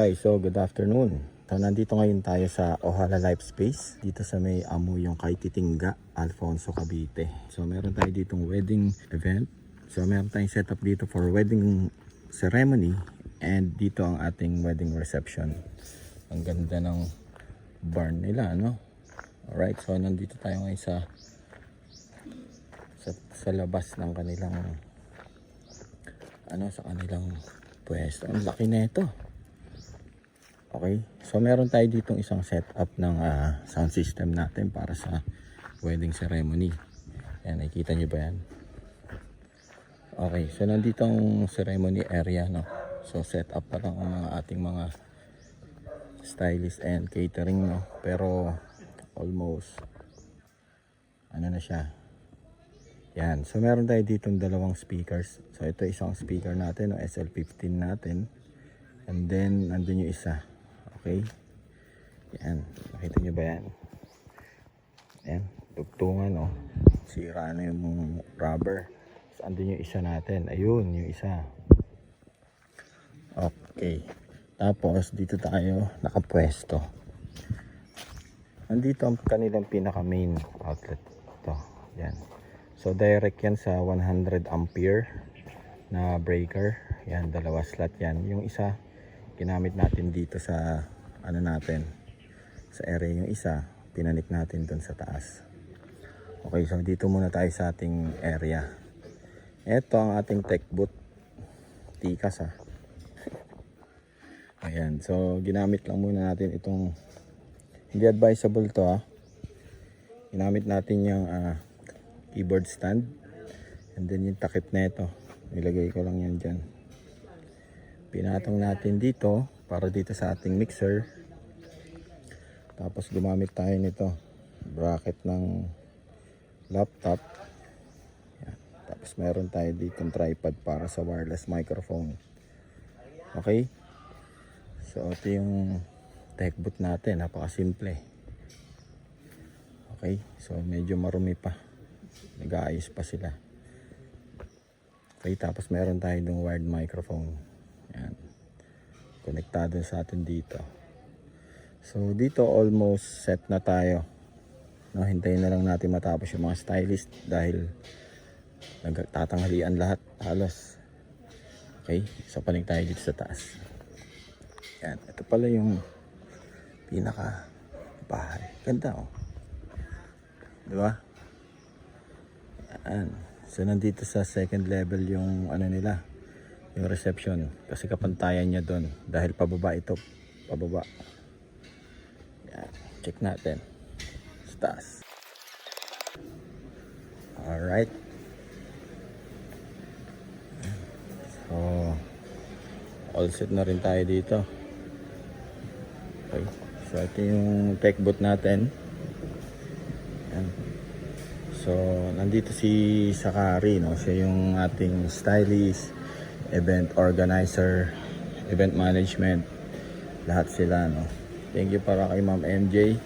guys, so good afternoon. So nandito ngayon tayo sa Ohala Life Space dito sa may yung kay Titingga, Alfonso, Cavite. So meron tayo ditong wedding event. So meron tayong setup dito for wedding ceremony and dito ang ating wedding reception. Ang ganda ng barn nila, no? Alright, so nandito tayo ngayon sa labas ng kanilang sa kanilang pwesto. Ang laki na ito. Okay, so meron tayo ditong isang setup ng sound system natin para sa wedding ceremony. Ayan, nakikita nyo ba yan? Okay, so nandito ang ceremony area, no? So setup pa lang ang mga ating mga stylist and catering, no? Pero almost na siya. Yan, so meron tayo ditong dalawang speakers. So ito isang speaker natin, no? SL15 natin. And then nandun yung isa. Okay, yan, nakita nyo ba yan? Yan, tugtungan, no? Sira na yung rubber. So andun yung isa natin, ayun yung isa. Okay, tapos dito tayo nakapwesto. Andito ang kanilang pinaka main outlet. Ito, yan. So direct yan sa 100 ampere na breaker. Yan, dalawa slot yan. Yung isa ginamit natin dito sa natin sa area, yung isa pinanik natin dun sa taas. Okay, so dito muna tayo sa ating area. Ito ang ating tech booth. Tikas ayan, so ginamit lang muna natin itong, hindi advisable to ginamit natin yung keyboard stand and then yung takip na ito, nilagay ko lang yan dyan. Pinatong natin dito para dito sa ating mixer. Tapos gumamit tayo nito, bracket ng laptop. Yan. Tapos meron tayo ditong tripod para sa wireless microphone. Okay, so ito yung tech booth natin, napakasimple. Okay, so medyo marumi pa, nag-aayos pa sila. Okay, tapos meron tayo ng wired microphone. Yan, konektado sa atin dito. So dito almost set na tayo, no? Hintayin na lang natin matapos yung mga stylist dahil nagtatanghalian lahat halos. Okay, so panig tayo dito sa taas. Yan, ito pala yung pinaka bahay. Ganda, diba? Yan, so nandito sa second level yung nila, yung reception, kasi kapantayan niya doon dahil pababa ito, pababa. Yan, check natin sa taas. Alright, so all set na rin tayo dito. Okay, so ito yung tech booth natin. Yan. So nandito si Sakari, no? Siya yung ating stylist, event organizer, event management, lahat sila, no? Thank you para kay Ma'am MJ.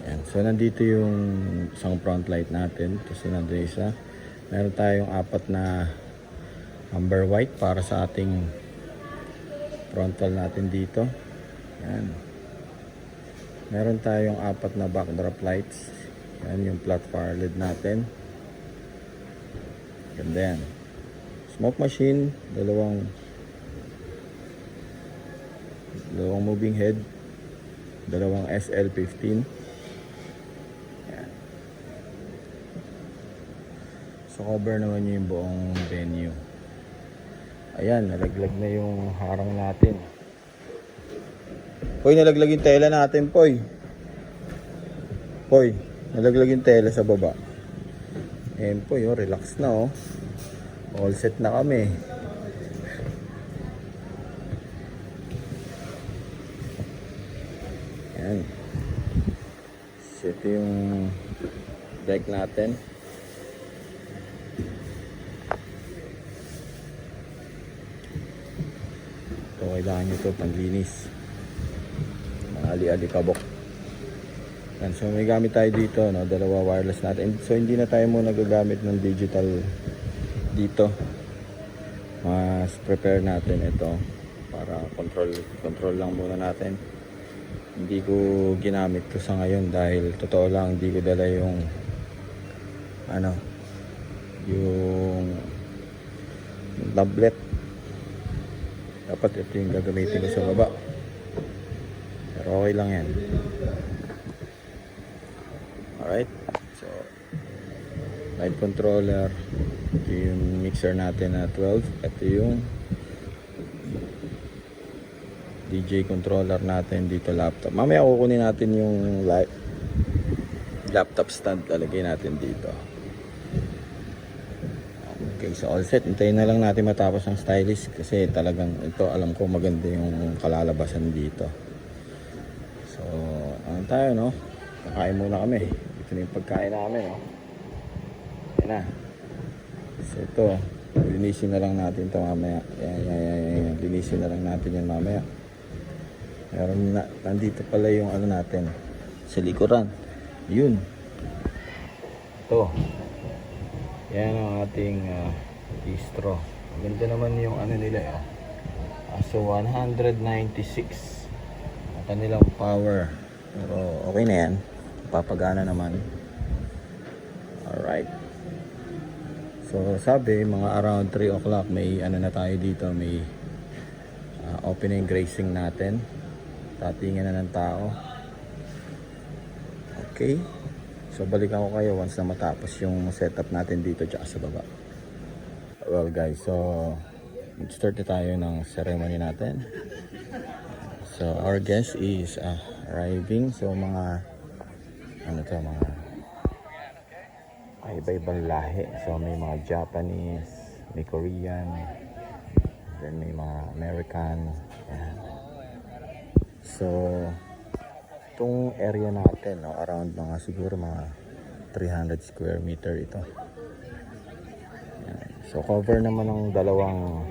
Yan. So nandito yung isang front light natin, tapos nandito isa. Meron tayong 4 na amber white para sa ating frontal natin dito. Yan. Meron tayong 4 na backdrop lights. Yan yung flat fire LED natin. Ganda yan. Smoke machine, dalawang moving head, dalawang SL15. Yan. So cover naman nyo yung buong venue. Ayan, nalaglag na yung harang natin. Poy, nalaglag yung tela natin, Poy. Poy, nalaglag yung tela sa baba. Ayan po, relax na, all set na kami. Ayan, so ito yung deck natin. Ito, kailangan nyo ito panglinis, mga ali-alikabok. So may gamit tayo dito, no? Dalawa wireless natin. So hindi na tayo muna gagamit ng digital dito. mas prepare natin ito para control lang muna natin. Hindi ko ginamit to sa ngayon dahil totoo lang hindi ko dala yung yung tablet. Dapat ito yung gagamitin ko sa baba, pero okay lang yan. Alright, so light controller, ito yung mixer natin na 12, ito yung DJ controller natin dito, laptop. Mamaya kukunin natin yung laptop stand, lalagay natin dito. Okay, so all set. Hintayin na lang natin matapos ang stylist kasi talagang ito, alam ko maganda yung kalalabasan dito. So ano tayo, no? Kakain muna kami. Ito na yung pagkain namin, no? Ayan na. So ito, linisin na lang natin ito mamaya. Yan. Linisin na lang natin yan mamaya. Meron na, nandito pala yung natin sa likuran. Yun. Ito. Yan ang ating distro. Ganda naman yung nila, eh. So 196 ang kanilang power. Pero okay na yan. Papagana naman. Alright. So sabi mga around 3 o'clock may na tayo dito, may opening grazing natin. Tatingin na ng tao. Okay. So balikan ko kayo once na matapos yung setup natin dito tsaka sa baba. Well guys, so start na tayo ng ceremony natin. So our guest is arriving. So mga mga iba-ibang lahi. So may mga Japanese, may Korean, then may mga American. Ayan. So itong area natin, no, around mga siguro mga 300 square meter ito. Ayan. So cover naman ng dalawang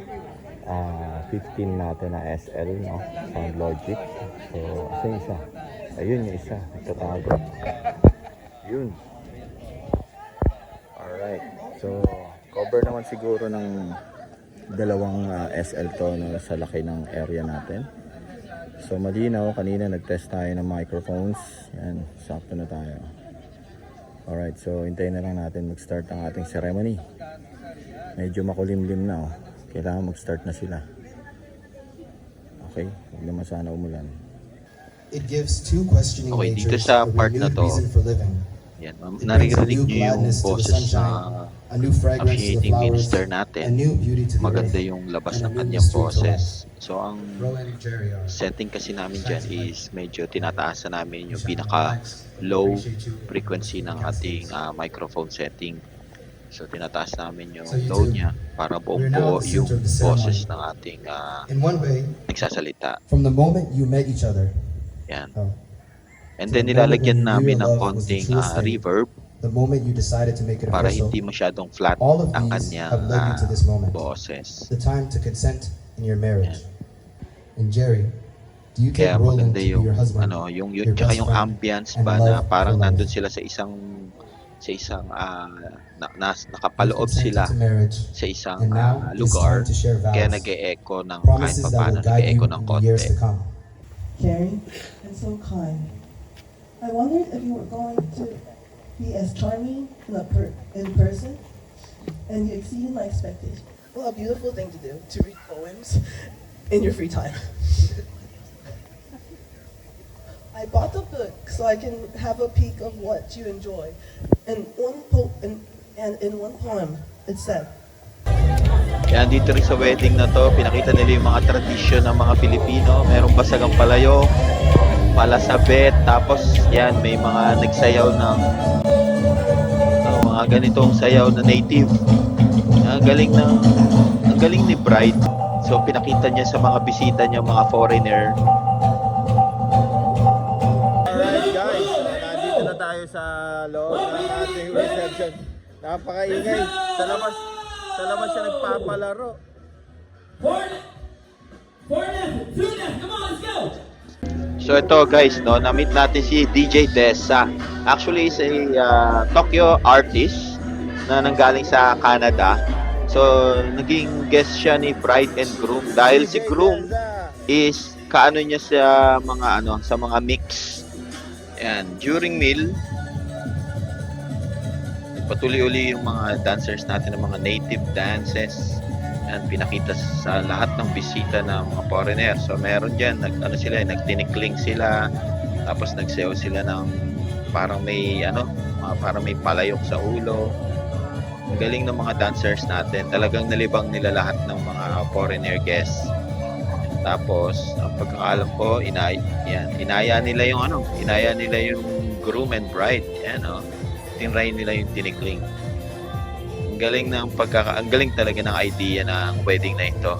15 natin na SL, no, Sound Logic. So asa yung isa? Ayun yung isa, nagtatago. Yun. Alright, so cover naman siguro ng dalawang SL to, no, sa laki ng area natin. So malinaw, kanina nag-test tayo ng microphones. Yan, sakto na tayo. Alright, so hintayin na lang natin mag-start ang ating ceremony. Medyo makulimlim na, oh. Kailangan mag-start na sila. Okay, huwag naman sana umulan. It gives two questioning Okay, dito natures sa a part na renewed to, reason for living. yan, It brings a naririnig new nyo yung gladness to the boses sunshine, na a new fragrance to the officiating flowers, minister a natin. new beauty to the Maganda earth, yung labas and a ng new kanyang mystery to life. boses. So ang Rowan and Jerry are setting kasi namin dyan is medyo tinataasan namin yung Relax. pinaka low Appreciate you. frequency ng ating microphone setting. So tinataas namin yung So you low two, niya para we're now buo at the yung center of the ceremony. boses ng ating in one way, nagsasalita. from the moment you met each other, Yan. oh, And to then the moment nilalagyan when you knew namin your ng love was the konting truest thing, reverb the moment you decided to make it para official, hindi masyadong flat all of ang these kanyang have led you to this moment. boses. the time to consent in your marriage. And Jerry, do you take Kaya Roland maganda to be yung your husband, yung your tsaka best yung friend, ambience and ba love na parang for life? nandun sila sa isang nakapaloob You've consented sila to marriage, sa isang and now it's lugar, time to share vows, kaya nag-e-echo ng kahit promises pa that paano, will guide you nag-e-echo ng in the years konti. to come. Jerry, and so kind. I wondered if you were going to be as charming in person, and you exceeded my expectations. Well, a beautiful thing to do, to read poems in your free time. I bought the book so I can have a peek of what you enjoy. And in one poem, it said, Yan, dito rin sa wedding na to, pinakita nila yung mga tradisyon ng mga Pilipino. Merong basagang palayo, palasabet, tapos yan, may mga nagsayaw ng mga ganitong sayaw na native. Ang galing ni Bride. So pinakita niya sa mga bisita niya, mga foreigner. Alright guys, nandito na tayo sa loob ng ating reception. Napakaingay. Sa labas siya nagpapalaro. So ito guys, no, na-meet natin si DJ Dessa. Actually, is a Tokyo artist na nanggaling sa Canada. So, naging guest siya ni bride and groom dahil si groom is kaano niya sa mga sa mga mix. Yan, during meal, patuloy uli yung mga dancers natin ng mga native dances. Yan, pinakita sa lahat ng bisita ng mga foreigner. So, meron diyan nagtinikling sila, tapos nagsayaw sila ng parang may parang may palayok sa ulo. Ang galing ng mga dancers natin. Talagang nalibang nila lahat ng mga foreigner guests. Tapos, ang pagkakaalam ko, inaya nila yung groom and bride. Yan, tinry nila yung tinikling. Ang galing talaga ng idea ng wedding na ito.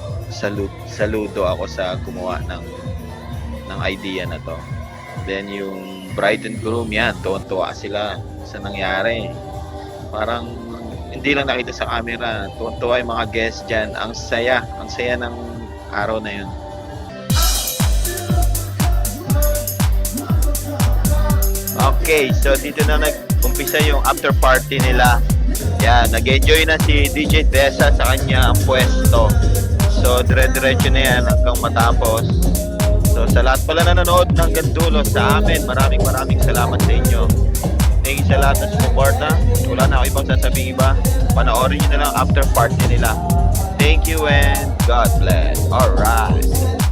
Saludo ako sa gumawa ng idea na to. Then yung bride and groom, yan, tuwan-tuwa sila sa nangyari. Parang hindi lang nakita sa camera, tuwan-tuwa yung mga guests dyan. Ang saya ng araw na yun. Okay, so dito na nag-umpisa yung after party nila. Yan, nag-enjoy na si DJ Desa sa kanya ang pwesto. So, dire-diretso na yan hanggang matapos. So, sa lahat pala na nanonood hanggang dulo sa amin, maraming salamat sa inyo. Thank you sa lahat ng sumuporta. Wala na ako ibang sasabihin iba. Panoorin nyo na lang after party nila. Thank you and God bless. Alright.